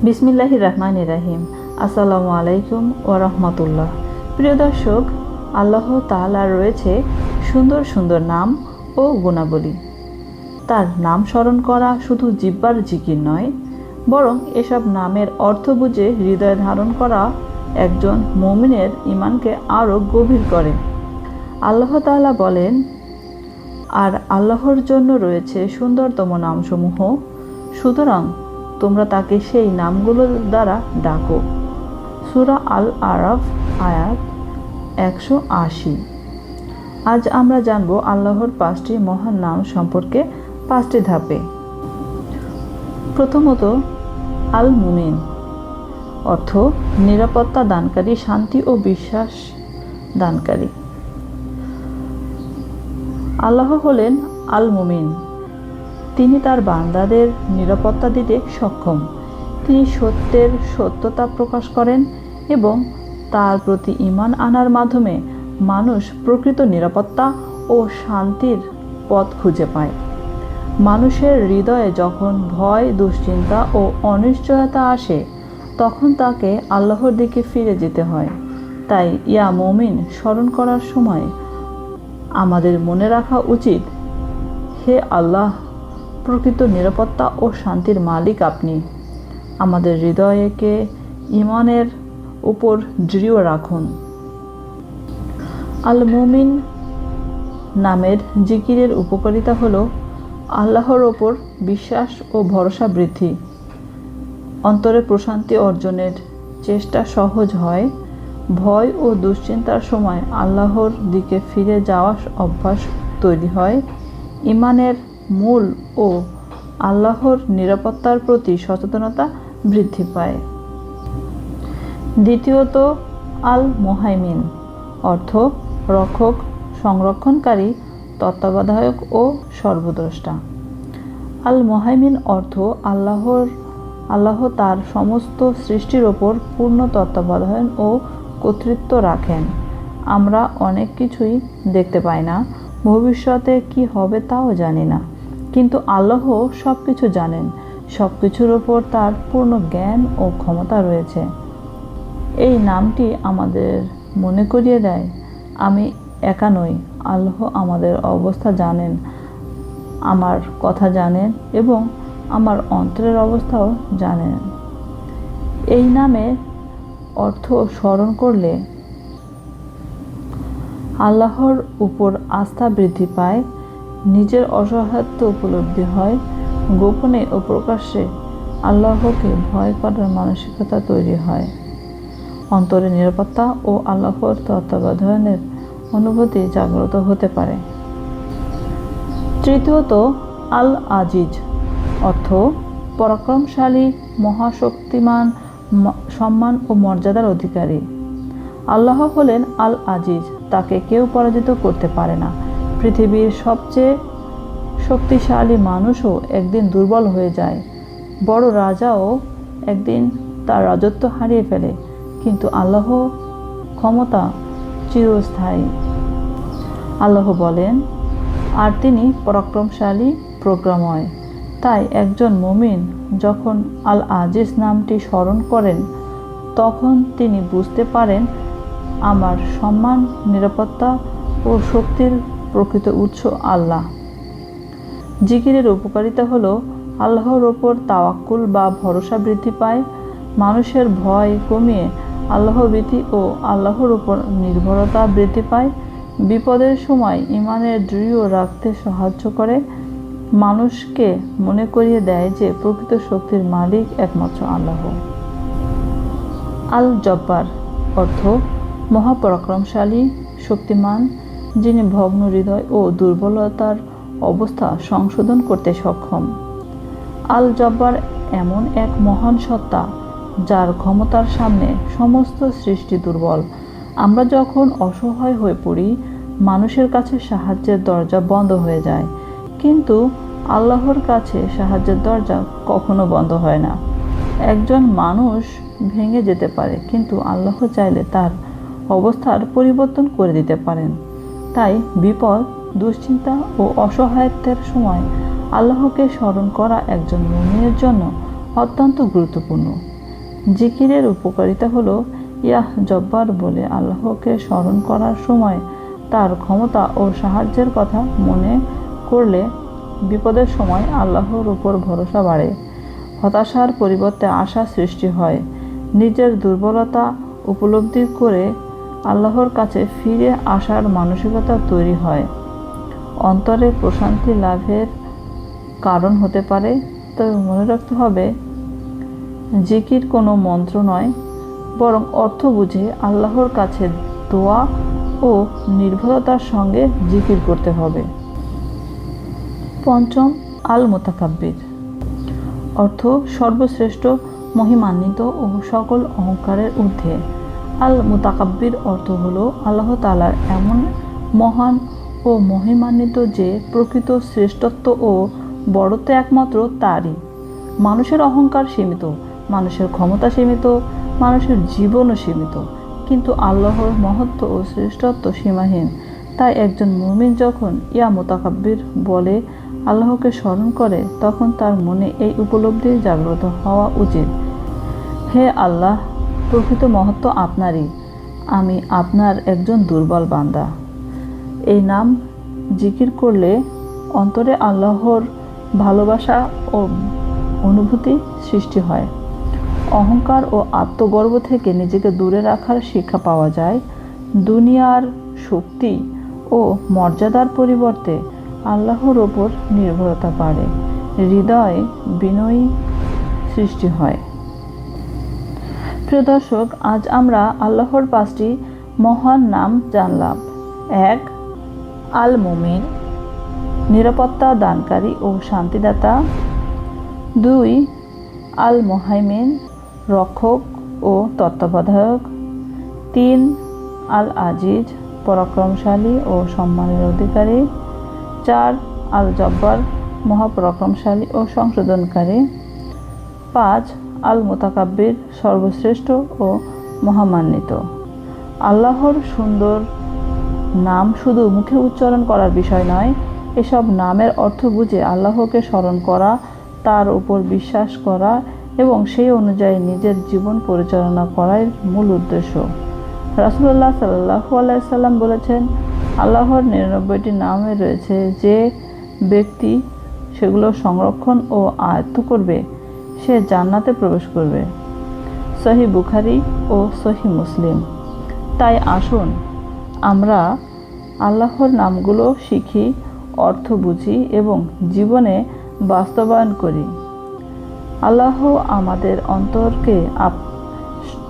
বিসমিল্লাহির রহমানির রহিম। আসসালামু আলাইকুম ওয়া রাহমাতুল্লাহ। প্রিয় দর্শক, আল্লাহ তাআলার রয়েছে সুন্দর সুন্দর নাম ও গুণাবলী। তার নাম স্মরণ করা শুধু জিহ্বার জিকির নয়, বরং এসব নামের অর্থ বুঝে হৃদয়ে ধারণ করা একজন মুমিনের ঈমানকে আরও গভীর করে। আল্লাহ তাআলা বলেন, আর আল্লাহর জন্য রয়েছে সুন্দরতম নামসমূহ, সুতরাং তোমরা তাকে সেই নামগুলো দ্বারা ডাকো। সূরা আল আরাফ আয়াত 180। আজ আমরা জানব আল্লাহর 5টি মহান নাম সম্পর্কে 5টি ধাপে। প্রথমত, আল মুমিন অর্থ নিরাপত্তা দানকারী, শান্তি ও বিশ্বাস দানকারী। আল্লাহ হলেন আল মুমিন। তিনি তার বান্দাদের নিরাপত্তা দিতে সক্ষম। তিনি সত্যের সত্যতা প্রকাশ করেন এবং তার প্রতি ঈমান আনার মাধ্যমে মানুষ প্রকৃত নিরাপত্তা ও শান্তির পথ খুঁজে পায়। মানুষের হৃদয়ে যখন ভয়, দুশ্চিন্তা ও অনিশ্চয়তা আসে, তখন তাকে আল্লাহর দিকে ফিরে যেতে হয়। তাই ইয়া মুমিন স্মরণ করার সময় আমাদের মনে রাখা উচিত, হে আল্লাহ, প্রকৃত নিরাপত্তা ও শান্তির মালিক আপনি। আমাদের হৃদয়কে ঈমানের উপর দৃঢ় রাখুন। আল মুমিন নামের জিকিরের উপকারিতা হল আল্লাহর ওপর বিশ্বাস ও ভরসা বৃদ্ধি, অন্তরে প্রশান্তি অর্জনের চেষ্টা সহজ হয়, ভয় ও দুশ্চিন্তার সময় আল্লাহর দিকে ফিরে যাওয়ার অভ্যাস তৈরি হয়, ঈমানের মূল ও আল্লাহর নিরাপত্তার প্রতি সচেতনতা বৃদ্ধি পায়। দ্বিতীয়ত, আল মুহাইমিন অর্থ রক্ষক, সংরক্ষণকারী, তত্ত্বাবধায়ক ও সর্বদ্রষ্টা। আল মুহাইমিন অর্থ আল্লাহ তার সমস্ত সৃষ্টির ওপর পূর্ণ তত্ত্বাবধান ও কর্তৃত্ব রাখেন। আমরা অনেক কিছুই দেখতে পাই না, ভবিষ্যতে কি হবে তাও জানি না, কিন্তু আল্লাহ সব কিছু জানেন। সব কিছুর ওপর তার পূর্ণ জ্ঞান ও ক্ষমতা রয়েছে। এই নামটি আমাদের মনে করিয়ে দেয়, আমি একা নই, আল্লাহ আমাদের অবস্থা জানেন, আমার কথা জানেন এবং আমার অন্তরের অবস্থাও জানেন। এই নামে অর্থ স্মরণ করলে আল্লাহর উপর আস্থা বৃদ্ধি পায়, নিজের অসহায়ত্ব উপলব্ধি হয়, গোপনে ও প্রকাশ্যে আল্লাহকে ভয় করার মানসিকতা তৈরি হয়, অন্তরে নিরাপত্তা ও আল্লাহর তত্ত্বাবধানের অনুভূতি জাগ্রত হতে পারে। তৃতীয়ত, আল আজিজ অর্থ পরাক্রমশালী, মহাশক্তিমান, সম্মান ও মর্যাদার অধিকারী। আল্লাহ হলেন আল আজিজ, তাকে কেউ পরাজিত করতে পারে না। পৃথিবীর সবচেয়ে শক্তিশালী মানুষও একদিন দুর্বল হয়ে যায়, বড় রাজাও একদিন তার রাজত্ব হারিয়ে ফেলে, কিন্তু আল্লাহ ক্ষমতা চিরস্থায়ী। আল্লাহ বলেন, আর তিনি পরাক্রমশালী, প্রজ্ঞাময়। তাই একজন মুমিন যখন আল আজিজ নামটি স্মরণ করেন, তখন তিনি বুঝতে পারেন, আমার সম্মান, নিরাপত্তা ও শক্তির প্রকৃত উৎস আল্লাহ। জিকিরের উপকারিতা হল আল্লাহর ওপর তাওয়াক্কুল বা ভরসা বৃদ্ধি পায়, মানুষের ভয় কমিয়ে আল্লাহভীতি ও আল্লাহর উপর নির্ভরতা বৃদ্ধি পায়, বিপদের সময় ঈমানের দৃঢ় রাখতে সাহায্য করে, মানুষকে মনে করিয়ে দেয় যে প্রকৃত শক্তির মালিক একমাত্র আল্লাহ। আল জব্বার অর্থ মহাপরাক্রমশালী, শক্তিমান, যিনি ভগ্ন হৃদয় ও দুর্বলতার অবস্থা সংশোধন করতে সক্ষম। আল জব্বার এমন এক মহান সত্তা, যার ক্ষমতার সামনে সমস্ত সৃষ্টি দুর্বল। আমরা যখন অসহায় হয়ে পড়ি, মানুষের কাছে সাহায্যের দরজা বন্ধ হয়ে যায়, কিন্তু আল্লাহর কাছে সাহায্যের দরজা কখনো বন্ধ হয় না। একজন মানুষ ভেঙে যেতে পারে, কিন্তু আল্লাহ চাইলে তার অবস্থার পরিবর্তন করে দিতে পারেন। তাই বিপদ, দুশ্চিন্তা ও অসহায়ত্বের সময় আল্লাহকে স্মরণ করা একজন মুমিনের জন্য অত্যন্ত গুরুত্বপূর্ণ। জিকিরের উপকারিতা হলো ইয়াহ জব্বার বলে আল্লাহকে স্মরণ করার সময় তার ক্ষমতা ও সাহায্যের কথা মনে করলে বিপদের সময় আল্লাহর উপর ভরসা বাড়ে, হতাশার পরিবর্তে আশা সৃষ্টি হয়, নিজের দুর্বলতা উপলব্ধি করে আল্লাহর কাছে ফিরে আসার মানসিকতা তৈরি হয়, অন্তরে প্রশান্তি লাভের কারণ হতে পারে। তবে মনে রাখতে হবে, জিকির কোনো মন্ত্র নয়, বরং অর্থ বুঝে আল্লাহর কাছে দোয়া ও নির্ভরতার সঙ্গে জিকির করতে হবে। পঞ্চম, আল মুতাকাব্বির অর্থ সর্বশ্রেষ্ঠ, মহিমান্বিত ও সকল অহংকারের ঊর্ধ্বে। আল মুতাকাব্বির অর্থ হলো আল্লাহ তাআলার এমন মহান ও মহিমান্বিত যে প্রকৃত শ্রেষ্ঠত্ব ও বড়ত্ব একমাত্র তারই। মানুষের অহংকার সীমিত, মানুষের ক্ষমতা সীমিত, মানুষের জীবনও সীমিত, কিন্তু আল্লাহর মহত্ব ও শ্রেষ্ঠত্ব সীমাহীন। তাই একজন মুমিন যখন ইয়া মুতাকাব্বির বলে আল্লাহকে স্মরণ করে, তখন তার মনে এই উপলব্ধি জাগ্রত হওয়া উচিত, হে আল্লাহ, প্রকৃত মহত্ব আপনারই, আমি আপনার একজন দুর্বল বান্দা। এই নাম জিকির করলে অন্তরে আল্লাহর ভালোবাসা ও অনুভূতি সৃষ্টি হয়, অহংকার ও আত্মগর্ব থেকে নিজেকে দূরে রাখার শিক্ষা পাওয়া যায়, দুনিয়ার শক্তি ও মর্যাদার পরিবর্তে আল্লাহর ওপর নির্ভরতা বাড়ে, হৃদয়ে বিনয়ী সৃষ্টি হয়। প্রিয় দর্শক, আজ আমরা আল্লাহর 5টি মহান নাম জানলাম। 1, আল মুমিন, নিরাপত্তা দানকারী ও শান্তিদাতা। 2, আল মুহাইমিন, রক্ষক ও তত্ত্বাবধায়ক। 3, আল আজিজ, পরাক্রমশালী ও সম্মানের অধিকারী। 4, আল জব্বার, মহাপরাক্রমশালী ও সংশোধনকারী। 5, আল মুতাকাব্বির, সর্বশ্রেষ্ঠ ও মহামান্বিত। আল্লাহর সুন্দর নাম শুধু মুখে উচ্চারণ করার বিষয় নয়, এসব নামের অর্থ বুঝে আল্লাহকে স্মরণ করা, তার উপর বিশ্বাস করা এবং সেই অনুযায়ী নিজের জীবন পরিচালনা করাই মূল উদ্দেশ্য। রাসূলুল্লাহ সাল্লাল্লাহু আলাইহি সাল্লাম বলেছেন, আল্লাহর 99টি নামে রয়েছে, যে ব্যক্তি সেগুলো সংরক্ষণ ও আয়ত্ত করবে সে জান্নাতে প্রবেশ করবে। সহিহ বুখারী ও সহিহ মুসলিম। তাই আসুন আমরা আল্লাহর নামগুলো শিখি, অর্থ বুঝি এবং জীবনে বাস্তবায়ন করি। আল্লাহ আমাদের অন্তরকে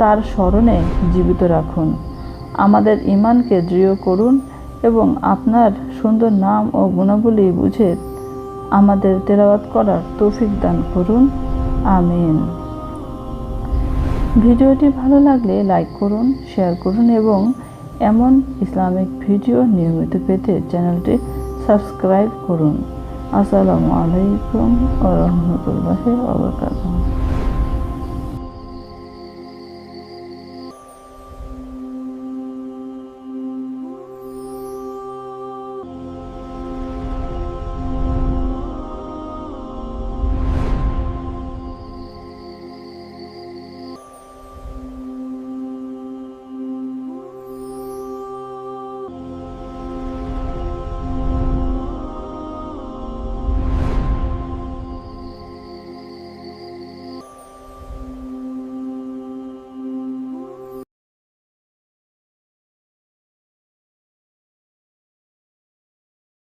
তার স্মরণে জীবিত রাখুন, আমাদের ঈমানকে দৃঢ় করুন এবং আপনার সুন্দর নাম ও গুণাবলী বুঝে আমাদের তেলাওয়াত করার তৌফিক দান করুন। আমিন। ভিডিওটি ভালো লাগলে লাইক করুন, শেয়ার করুন এবং এমন ইসলামিক ভিডিও নিয়মিত পেতে চ্যানেলটি সাবস্ক্রাইব করুন। আসসালামু আলাইকুম ওয়া রাহমাতুল্লাহি ওয়া বারাকাতুহু।